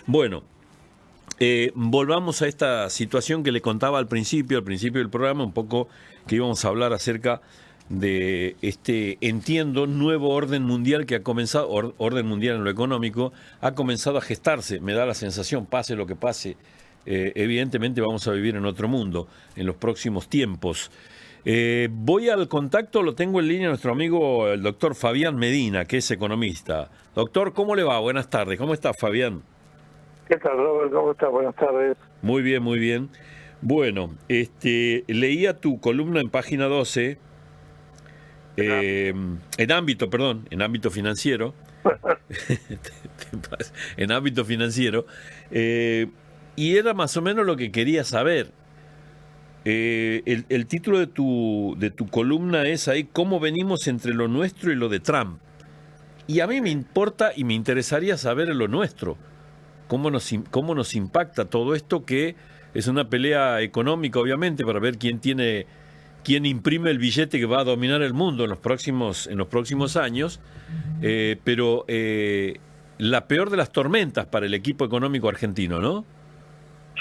Bueno, volvamos a esta situación que le contaba al principio del programa, un poco que íbamos a hablar acerca de este, entiendo, nuevo orden mundial que ha comenzado, orden mundial en lo económico, ha comenzado a gestarse. Me da la sensación, pase lo que pase, evidentemente vamos a vivir en otro mundo en los próximos tiempos. Voy al contacto, lo tengo en línea nuestro amigo el doctor Fabián Medina, que es economista. Doctor, ¿cómo le va? Buenas tardes. ¿Cómo está, Fabián? ¿Qué tal, Robert? ¿Cómo estás? Buenas tardes. Muy bien, muy bien. Bueno, leía tu columna en página 12, en ámbito financiero, en ámbito financiero, y era más o menos lo que quería saber. El título de tu columna es ahí, ¿cómo venimos entre lo nuestro y lo de Trump? Y a mí me importa y me interesaría saber lo nuestro. ¿Cómo nos impacta todo esto, que es una pelea económica, obviamente, para ver quién imprime el billete que va a dominar el mundo en los próximos años, pero la peor de las tormentas para el equipo económico argentino, ¿no?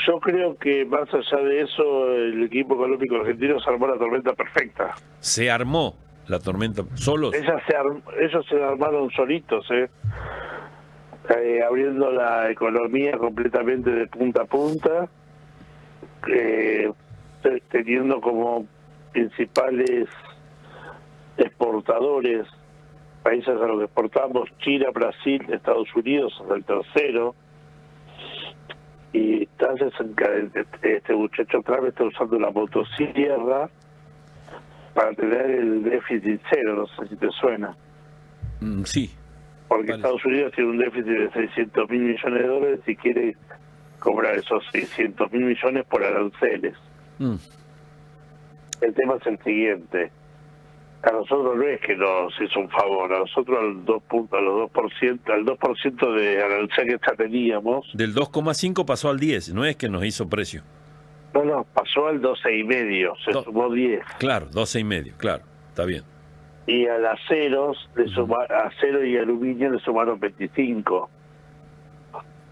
Yo creo que más allá de eso, el equipo económico argentino se armó la tormenta perfecta. Se armó la tormenta solos. Ellos se armaron solitos, abriendo la economía completamente de punta a punta, teniendo como principales exportadores países a los que exportamos: China, Brasil, Estados Unidos, hasta el tercero. Y entonces este muchacho Trump está usando la motosierra para tener el déficit cero, no sé si te suena. Sí. Porque Vale. Estados Unidos tiene un déficit de 600 mil millones de dólares y quiere cobrar esos 600 mil millones por aranceles. El tema es el siguiente: a nosotros no es que nos hizo un favor, a nosotros al 2% de arancel que ya teníamos. Del 2,5 pasó al 10, no es que nos hizo precio. No, pasó al 12,5, se sumó 10. Claro, 12,5, claro, está bien. Y al acero y aluminio le sumaron 25.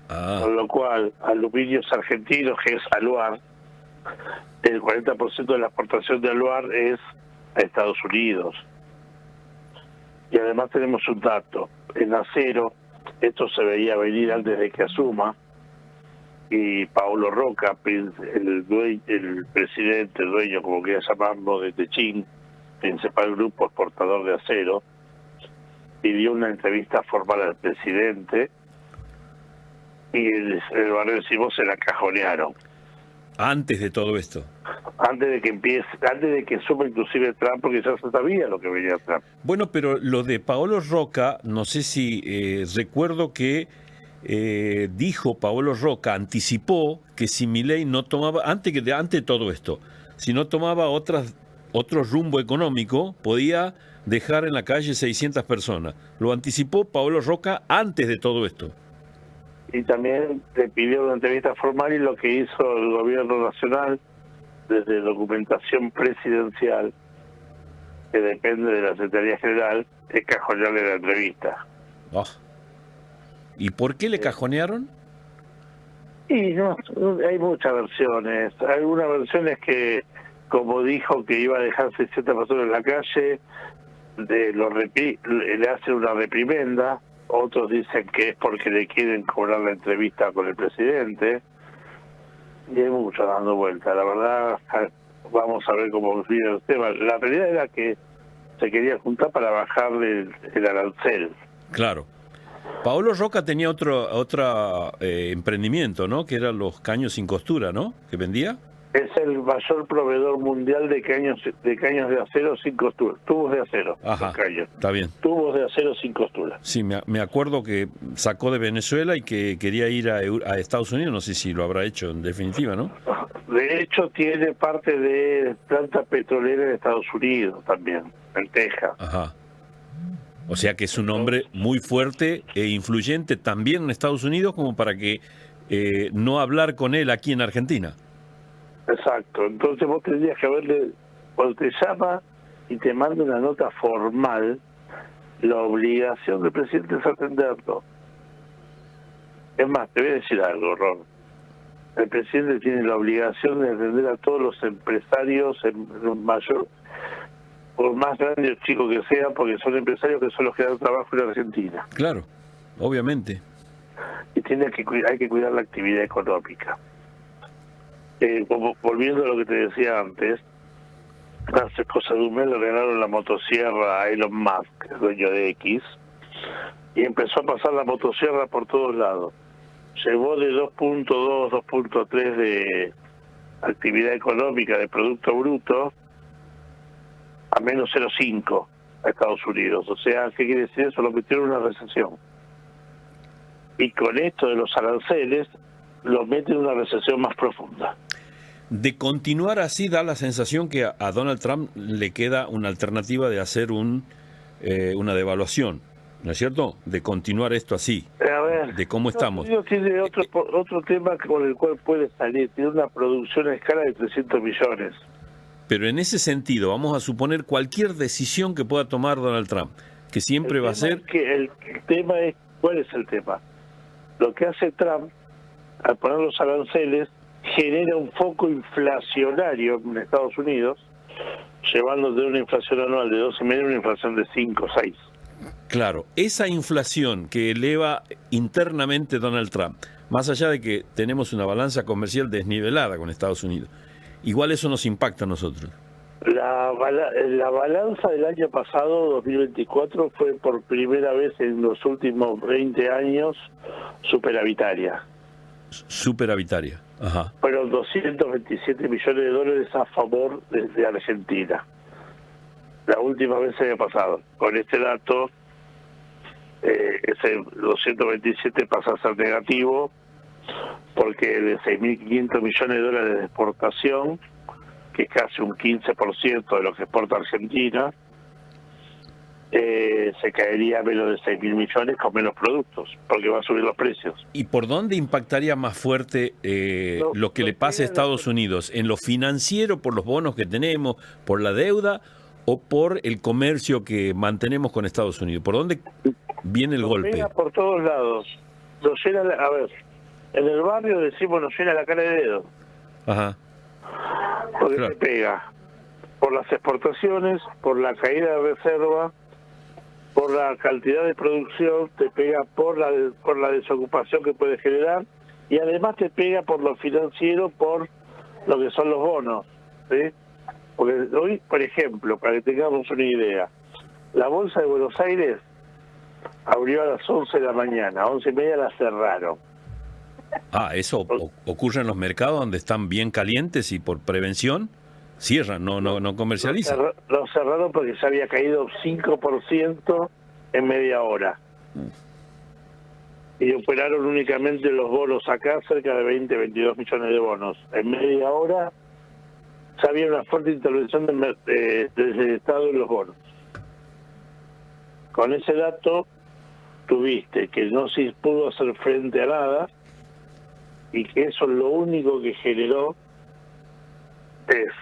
Con lo cual, aluminios argentinos, que es Aluar, el 40% de la exportación de Aluar es a Estados Unidos. Y además tenemos un dato: en acero, esto se veía venir antes de que asuma, y Paolo Roca, el presidente, dueño, como quiera llamarlo, de Techín, principal grupo exportador de acero, pidió una entrevista formal al presidente y el barrio de Simón se la cajonearon. Antes de todo esto. Antes de que suma inclusive Trump, porque ya se sabía lo que venía Trump. Bueno, pero lo de Paolo Roca, no sé si recuerdo que dijo Paolo Roca, anticipó que si Milei no tomaba, antes de todo esto, si no tomaba otro rumbo económico, podía dejar en la calle 600 personas. Lo anticipó Paolo Roca antes de todo esto. Y también le pidió una entrevista formal, y lo que hizo el gobierno nacional, desde documentación presidencial, que depende de la Secretaría General, es cajonearle la entrevista. Oh. ¿Y por qué le cajonearon? Y no, hay muchas versiones. Algunas versiones que, como dijo que iba a dejar 600 personas en la calle, le hacen una reprimenda. Otros dicen que es porque le quieren cobrar la entrevista con el presidente. Y hay mucho dando vuelta. La verdad, vamos a ver cómo viene el tema. La realidad era que se quería juntar para bajarle el arancel. Claro. Paolo Roca tenía otro emprendimiento, ¿no? Que eran los caños sin costura, ¿no? Que vendía. Es el mayor proveedor mundial de caños de acero sin costura. Tubos de acero. Ajá, caños. está bien. Tubos de acero sin costura. Sí, me acuerdo que sacó de Venezuela y que quería ir a Estados Unidos. No sé si lo habrá hecho en definitiva, ¿no? De hecho, tiene parte de planta petrolera en Estados Unidos también, en Texas. Ajá. O sea que es un hombre muy fuerte e influyente también en Estados Unidos, como para que no hablar con él aquí en Argentina. Exacto. Entonces vos tendrías que haberle, cuando te llama y te manda una nota formal, la obligación del presidente es atenderlo. Es más, te voy a decir algo, Ron. El presidente tiene la obligación de atender a todos los empresarios en mayor, por más grande o chico que sea, porque son empresarios que son los que dan trabajo en la Argentina. Claro, obviamente. Y hay que cuidar la actividad económica. Volviendo a lo que te decía antes, hace cosa de un mes le regalaron la motosierra a Elon Musk, el dueño de X, y empezó a pasar la motosierra por todos lados. Llevó de 2.2, 2.3 de actividad económica de Producto Bruto a menos 0.5 a Estados Unidos. O sea, ¿qué quiere decir eso? Lo metieron en una recesión. Y con esto de los aranceles, lo meten en una recesión más profunda. De continuar así, da la sensación que a Donald Trump le queda una alternativa de hacer una devaluación, ¿no es cierto? De continuar esto así, a ver, de cómo estamos. Tiene otro tema con el cual puede salir, tiene una producción a escala de 300 millones. Pero en ese sentido, vamos a suponer cualquier decisión que pueda tomar Donald Trump, que siempre va a ser... El tema es, ¿cuál es el tema? Lo que hace Trump, al poner los aranceles, genera un foco inflacionario en Estados Unidos, llevando de una inflación anual de 2,5 a una inflación de 5 o 6. Claro, esa inflación que eleva internamente Donald Trump, más allá de que tenemos una balanza comercial desnivelada con Estados Unidos, igual eso nos impacta a nosotros. La balanza del año pasado, 2024, fue por primera vez en los últimos 20 años superavitaria. Superavitaria, ajá. Fueron 227 millones de dólares a favor de Argentina. La última vez se había pasado. Con este dato, ese 227 pasa a ser negativo, porque de 6.500 millones de dólares de exportación, que es casi un 15% de lo que exporta Argentina, se caería a menos de 6.000 millones con menos productos, porque va a subir los precios. ¿Y por dónde impactaría más fuerte lo que le pase a Estados Unidos? ¿En lo financiero, por los bonos que tenemos, por la deuda, o por el comercio que mantenemos con Estados Unidos? ¿Por dónde viene el golpe? Pega por todos lados. Nos llena, a ver, en el barrio decimos nos llena la cara de dedo. Ajá. Porque claro. te pega por las exportaciones, por la caída de reserva, por la cantidad de producción, te pega por la desocupación que puede generar, y además te pega por lo financiero, por lo que son los bonos, ¿sí? Porque hoy, por ejemplo, para que tengamos una idea, la Bolsa de Buenos Aires abrió a las 11 de la mañana, a 11:30 la cerraron. Ah, ¿eso ocurre en los mercados donde están bien calientes y por prevención cierran, no comercializan? Lo cerraron porque se había caído 5% en media hora. Y operaron únicamente los bonos acá, cerca de 22 millones de bonos. En media hora ya había una fuerte intervención desde el Estado en los bonos. Con ese dato tuviste que no se pudo hacer frente a nada, y que eso lo único que generó es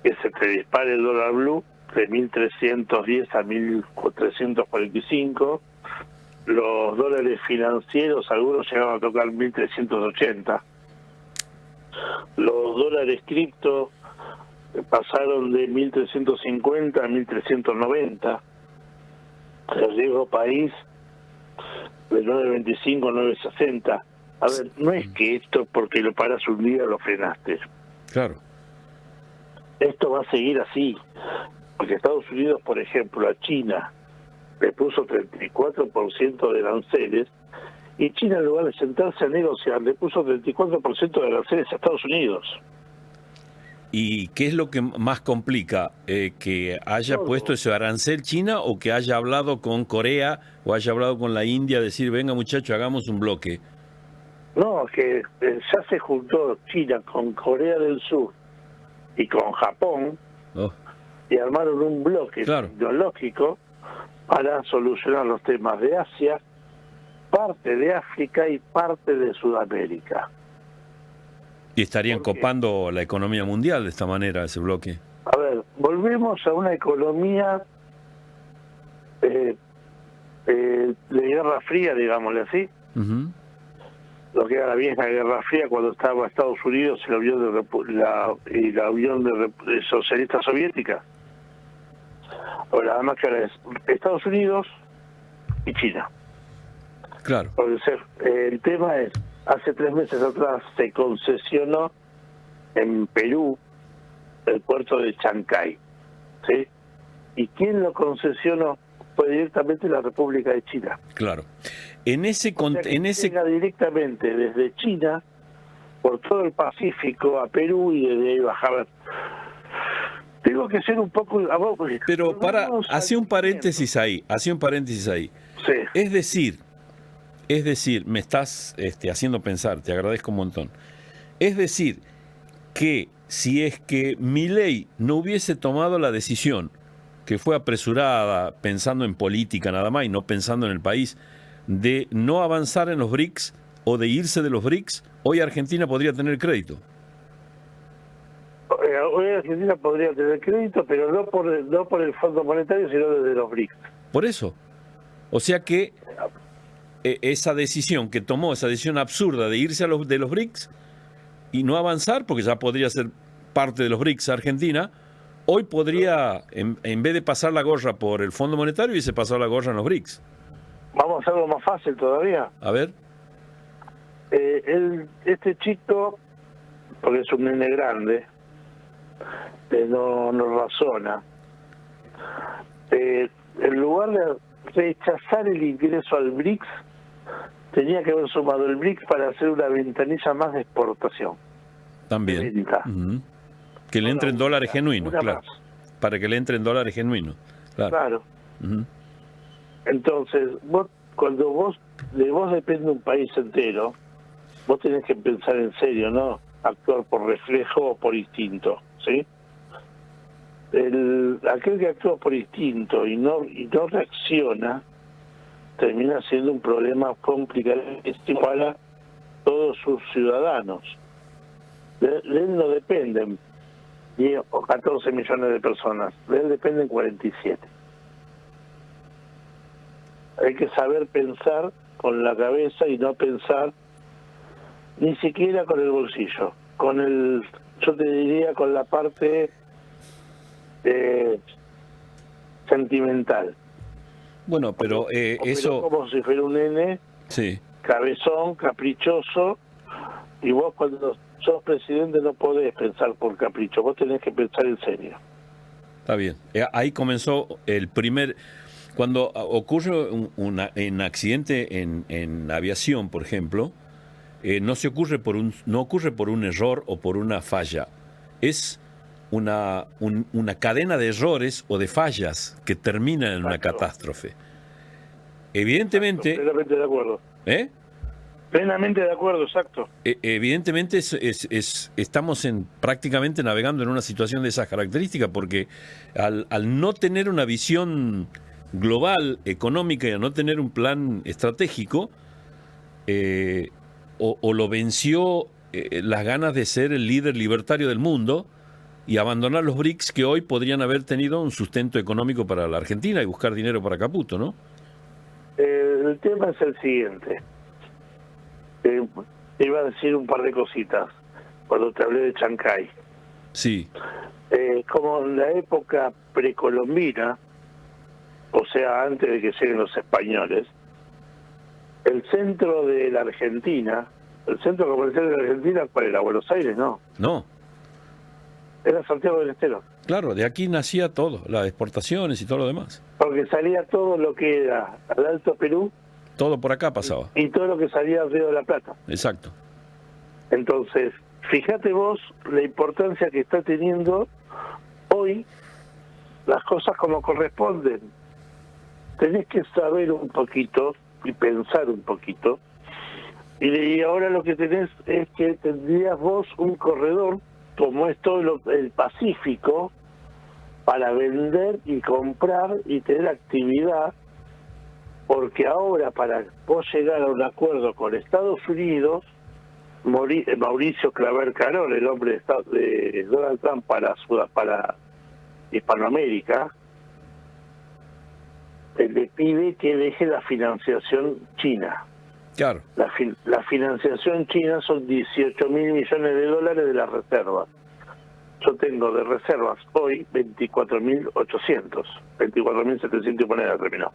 que se te dispare el dólar blue de 1.310 a 1.345, los dólares financieros, algunos llegaban a tocar 1.380, los dólares cripto pasaron de 1.350 a 1.390, el riesgo país de 9.25 a 9.60. A ver, no es que esto porque lo paras un día lo frenaste. Claro. Esto va a seguir así, porque Estados Unidos, por ejemplo, a China le puso 34% de aranceles, y China, en lugar de sentarse a negociar, le puso 34% de aranceles a Estados Unidos. ¿Y qué es lo que más complica? ¿Que haya puesto ese arancel China, o que haya hablado con Corea o haya hablado con la India, decir, venga muchachos, hagamos un bloque? No, que ya se juntó China con Corea del Sur y con Japón, y armaron un bloque tecnológico para solucionar los temas de Asia, parte de África y parte de Sudamérica. Y estarían copando la economía mundial de esta manera, ese bloque. A ver, volvemos a una economía de Guerra Fría, digámosle así. lo que era la vieja Guerra Fría, cuando estaba Estados Unidos y la Unión de Socialista Soviética. Ahora, además que ahora es Estados Unidos y China. Claro. El tema es, hace 3 meses atrás se concesionó en Perú el puerto de Chancay, ¿sí? ¿Y quién lo concesionó? Fue directamente la República de China. Claro. Llega directamente desde China por todo el Pacífico a Perú y desde ahí bajaba. Tengo que ser un poco... Pero hace un paréntesis ahí. Sí. Es decir, me estás haciendo pensar, te agradezco un montón. Es decir, que si es que Milei no hubiese tomado la decisión, que fue apresurada, pensando en política nada más y no pensando en el país, de no avanzar en los BRICS o de irse de los BRICS, hoy Argentina podría tener crédito. Hoy Argentina podría tener crédito, pero no por el Fondo Monetario, sino desde los BRICS. Por eso. O sea que esa decisión que tomó, esa decisión absurda de irse de los BRICS y no avanzar, porque ya podría ser parte de los BRICS Argentina, hoy podría, en vez de pasar la gorra por el Fondo Monetario, hubiese pasado la gorra en los BRICS. Vamos a hacerlo más fácil todavía. A ver. Este chico, porque es un nene grande, no razona. En lugar de rechazar el ingreso al BRICS, tenía que haber sumado el BRICS para hacer una ventanilla más de exportación. También. Que le entren dólares genuinos, claro. Más. Para que le entren dólares genuinos. Claro. Entonces, cuando vos depende un país entero, vos tenés que pensar en serio, ¿no? Actuar por reflejo o por instinto, ¿sí? Aquel que actúa por instinto y no reacciona, termina siendo un problema complicado para todos sus ciudadanos. De él no dependen 10 o 14 millones de personas, de él dependen 47. Hay que saber pensar con la cabeza y no pensar ni siquiera con el bolsillo, yo te diría con la parte sentimental. Bueno, pero eso... Como si fuera un nene, sí, cabezón, caprichoso, y vos cuando sos presidente no podés pensar por capricho, vos tenés que pensar en serio. Está bien. Ahí comenzó el primer... Cuando ocurre un accidente en aviación, por ejemplo, no ocurre por un error o por una falla. Es una cadena de errores o de fallas que terminan en una catástrofe. Evidentemente... Plenamente de acuerdo. Plenamente de acuerdo, exacto. Evidentemente estamos prácticamente navegando en una situación de esas características, porque al no tener una visión global, económica, y a no tener un plan estratégico, o lo venció las ganas de ser el líder libertario del mundo y abandonar los BRICS, que hoy podrían haber tenido un sustento económico para la Argentina y buscar dinero para Caputo, ¿no? El tema es el siguiente. Iba a decir un par de cositas cuando te hablé de Chancay. Sí. Como en la época precolombina, o sea, antes de que lleguen los españoles, el centro de la Argentina, el centro comercial de la Argentina, ¿cuál era? ¿Buenos Aires? No. No. Era Santiago del Estero. Claro, de aquí nacía todo, las exportaciones y todo lo demás. Porque salía todo lo que era al Alto Perú. Todo por acá pasaba. Y todo lo que salía al Río de la Plata. Exacto. Entonces, fíjate vos la importancia que está teniendo hoy las cosas como corresponden. Tenés que saber un poquito y pensar un poquito. Y ahora lo que tenés es que tendrías vos un corredor, como es todo el Pacífico, para vender y comprar y tener actividad, porque ahora para vos llegar a un acuerdo con Estados Unidos, Mauricio Claver Carón, el hombre de Donald Trump para Hispanoamérica, le pide que deje la financiación china. Claro. La financiación china son 18.000 millones de dólares de las reservas. Yo tengo de reservas hoy 24.800, 24.700 monedas terminó.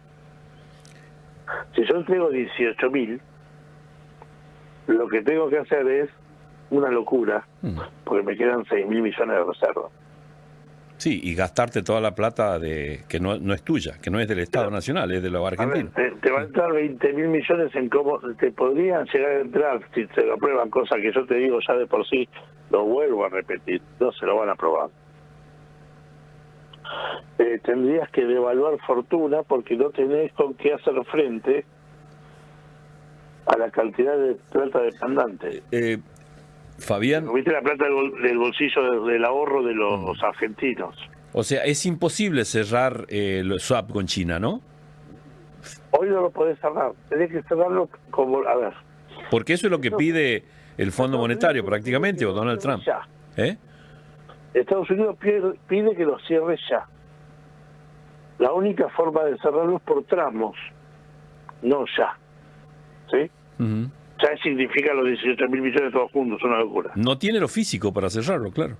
Si yo entrego 18.000, lo que tengo que hacer es una locura, porque me quedan 6.000 millones de reservas. Sí, y gastarte toda la plata que no es tuya, que no es del Estado Nacional, es de los argentinos. Te va a entrar 20.000 millones en cómo te podrían llegar a entrar si se lo aprueban, cosa que yo te digo ya de por sí, lo vuelvo a repetir, no se lo van a aprobar. Tendrías que devaluar fortuna porque no tenés con qué hacer frente a la cantidad de plata demandante. Fabián, ¿Viste la plata del bolsillo del ahorro de los argentinos? O sea, es imposible cerrar el swap con China, ¿no? Hoy no lo podés cerrar, tenés que cerrarlo como, a ver. Porque eso es lo que pide el Fondo Monetario prácticamente, o Donald Trump. Estados Unidos pide que lo cierre ya. La única forma de cerrarlo es por tramos, no ya. ¿Sí? Ya significa los 18.000 millones todos juntos, una locura. No tiene lo físico para cerrarlo, claro.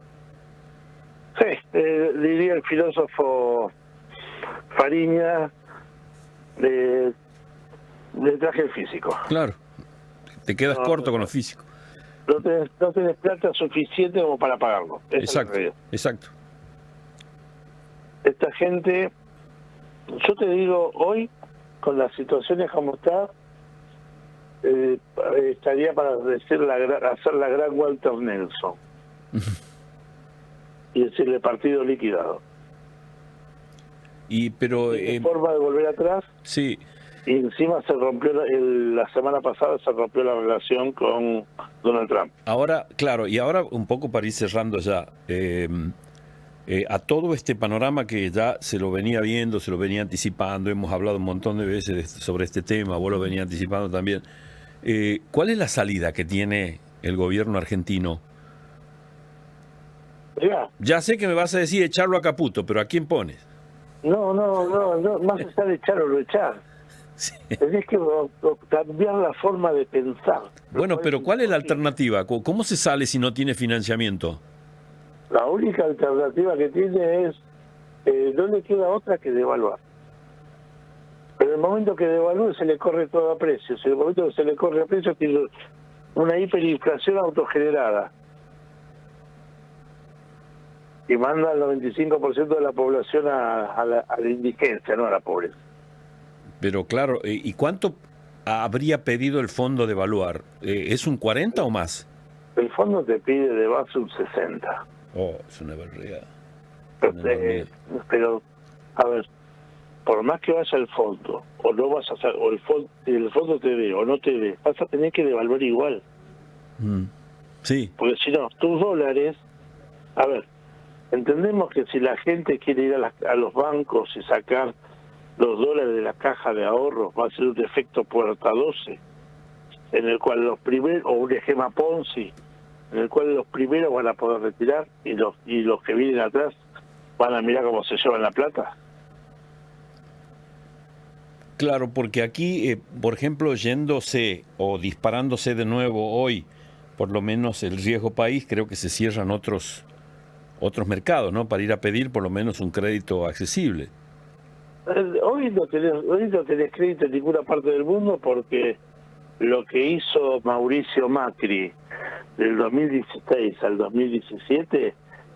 Sí, diría el filósofo Fariña, le traje el físico. Claro, te quedas corto con lo físico. No tenés plata suficiente como para pagarlo. Exacto, exacto. Esta gente, yo te digo, hoy, con las situaciones como está, estaría para hacer la gran Walter Nelson y decirle partido liquidado. Pero forma de volver atrás. Sí. Y encima se rompió la semana pasada se rompió la relación con Donald Trump. Ahora, claro, y ahora un poco para ir cerrando ya, a todo este panorama que ya se lo venía viendo, se lo venía anticipando, hemos hablado un montón de veces sobre este tema, vos lo venías anticipando también. ¿Cuál es la salida que tiene el gobierno argentino? Ya sé que me vas a decir echarlo a Caputo, pero ¿a quién pones? No, más allá de echar o no echar. Sí. Tenés que cambiar la forma de pensar. Bueno, pero ¿cuál es la alternativa? ¿Cómo se sale si no tiene financiamiento? La única alternativa que tiene es, no le queda otra que devaluar. Pero en el momento que devalúe se le corre todo a precios. En el momento que se le corre a precios tiene una hiperinflación autogenerada. Y manda al 95% de la población a la indigencia, no a la pobreza. Pero claro, ¿y cuánto habría pedido el fondo de evaluar? ¿Es un 40 o más? El fondo te pide de base un 60. Oh, es una barbaridad. Pero, a ver, por más que vaya al fondo, o no vas a hacer, o el fondo te dé o no te dé, vas a tener que devaluar igual. Sí. Porque si no, tus dólares, a ver, entendemos que si la gente quiere ir a los bancos y sacar los dólares de la caja de ahorros, va a ser un efecto puerta 12, en el cual los primeros, o un esquema Ponzi, en el cual los primeros van a poder retirar y los que vienen atrás van a mirar cómo se llevan la plata. Claro, porque aquí, por ejemplo, yéndose o disparándose de nuevo hoy, por lo menos el riesgo país, creo que se cierran otros mercados, ¿no? Para ir a pedir por lo menos un crédito accesible. Hoy no tenés crédito en ninguna parte del mundo porque lo que hizo Mauricio Macri del 2016 al 2017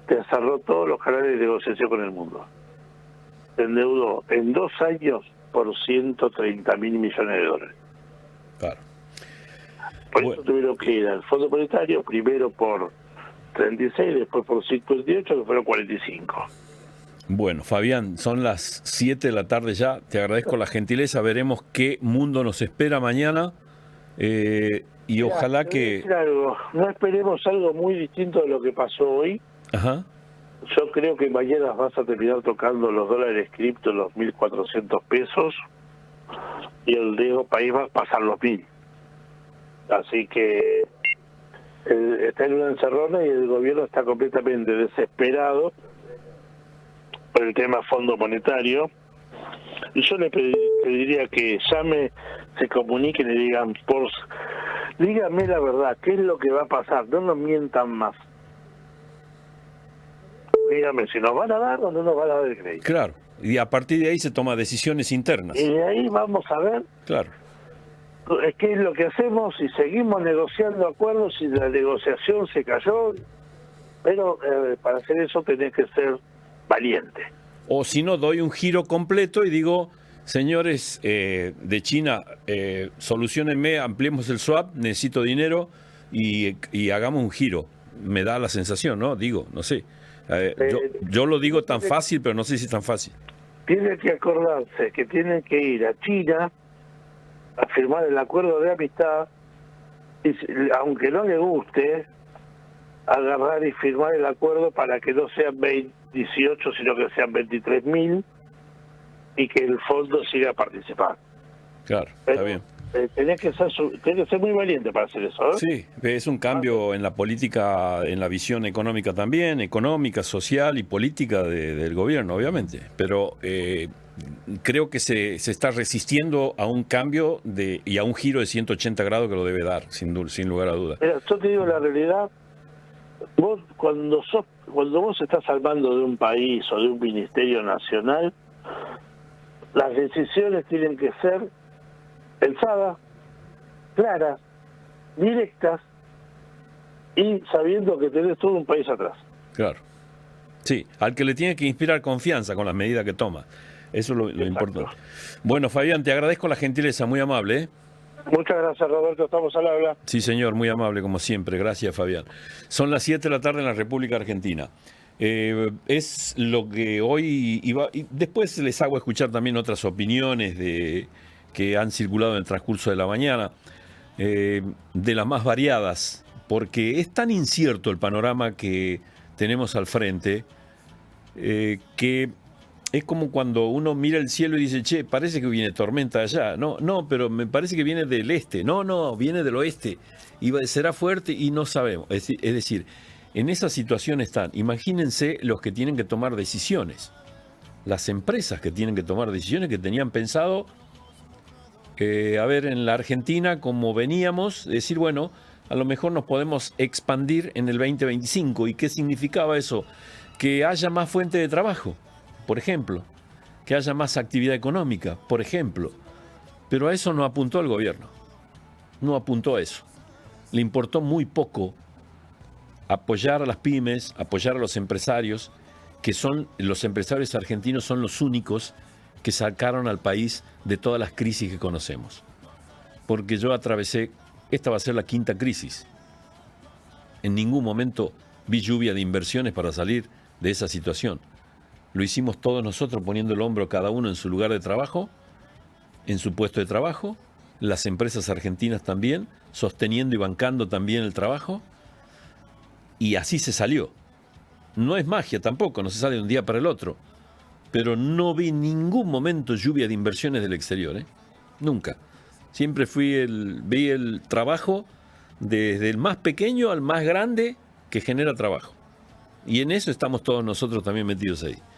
te cerró todos los canales de negociación con el mundo. Se endeudó en 2 años por 130.000 millones de dólares. Claro. Por eso tuvieron que ir al Fondo Monetario, primero por 36, después por 58, que fueron 45. Bueno, Fabián, son las 7 de la tarde ya. Te agradezco la gentileza. Veremos qué mundo nos espera mañana. Y ojalá que... No esperemos algo muy distinto de lo que pasó hoy. Ajá. Yo creo que mañana vas a terminar tocando los dólares cripto, los 1.400 pesos. Y el riesgo país va a pasar los 1.000. Así que está en una encerrona y el gobierno está completamente desesperado por el tema Fondo Monetario Y yo le pediría que llame, se comuniquen y digan, díganme la verdad, ¿qué es lo que va a pasar? No nos mientan más. Dígame si nos van a dar o no nos van a dar el crédito. Claro, y a partir de ahí se toman decisiones internas. Y de ahí vamos a ver claro. qué es lo que hacemos, si seguimos negociando acuerdos, si la negociación se cayó. Pero para hacer eso tenés que ser valiente. O si no, doy un giro completo y digo, señores de China, solucionenme, ampliemos el swap, necesito dinero y hagamos un giro. Me da la sensación, ¿no? Digo, no sé. Yo lo digo tan fácil, pero no sé si es tan fácil. Tienen que acordarse que tienen que ir a China a firmar el acuerdo de amistad y, aunque no le guste, agarrar y firmar el acuerdo para que no sean 18, sino que sean 23.000 y que el fondo siga participando. Claro, está bien. Tenés que ser muy valiente para hacer eso, ¿eh? Sí, es un cambio en la política, en la visión económica también, económica, social y política del gobierno, obviamente. Pero creo que se está resistiendo a un cambio y a un giro de 180 grados que lo debe dar, sin lugar a dudas. Mira, yo te digo la realidad. Vos cuando vos estás salvando de un país o de un ministerio nacional, las decisiones tienen que ser pensadas, claras, directas y sabiendo que tenés todo un país atrás. Claro. Sí, al que le tiene que inspirar confianza con las medidas que toma. Eso es lo importante. Bueno, Fabián, te agradezco la gentileza, muy amable, ¿eh? Muchas gracias, Roberto. Estamos al habla. Sí, señor, muy amable como siempre. Gracias, Fabián. Son las 7 de la tarde en la República Argentina. Es lo que hoy iba... Y después les hago escuchar también otras opiniones que han circulado en el transcurso de la mañana, de las más variadas, porque es tan incierto el panorama que tenemos al frente, que... Es como cuando uno mira el cielo y dice, che, parece que viene tormenta allá. No, pero me parece que viene del este. No, viene del oeste. Y será fuerte y no sabemos. Es decir, en esa situación están. Imagínense los que tienen que tomar decisiones. Las empresas que tienen que tomar decisiones que tenían pensado, a ver, en la Argentina, como veníamos, decir, bueno, a lo mejor nos podemos expandir en el 2025. ¿Y qué significaba eso? Que haya más fuente de trabajo, por ejemplo, que haya más actividad económica, por ejemplo. Pero a eso no apuntó el gobierno. No apuntó a eso. Le importó muy poco apoyar a las pymes, apoyar a los empresarios, que son los empresarios argentinos, son los únicos que sacaron al país de todas las crisis que conocemos. Porque yo atravesé, esta va a ser la quinta crisis. En ningún momento vi lluvia de inversiones para salir de esa situación. Lo hicimos todos nosotros poniendo el hombro cada uno en su lugar de trabajo, en su puesto de trabajo, las empresas argentinas también, sosteniendo y bancando también el trabajo, y así se salió. No es magia tampoco, no se sale de un día para el otro, pero no vi en ningún momento lluvia de inversiones del exterior, nunca. Siempre vi el trabajo desde el más pequeño al más grande que genera trabajo. Y en eso estamos todos nosotros también metidos ahí.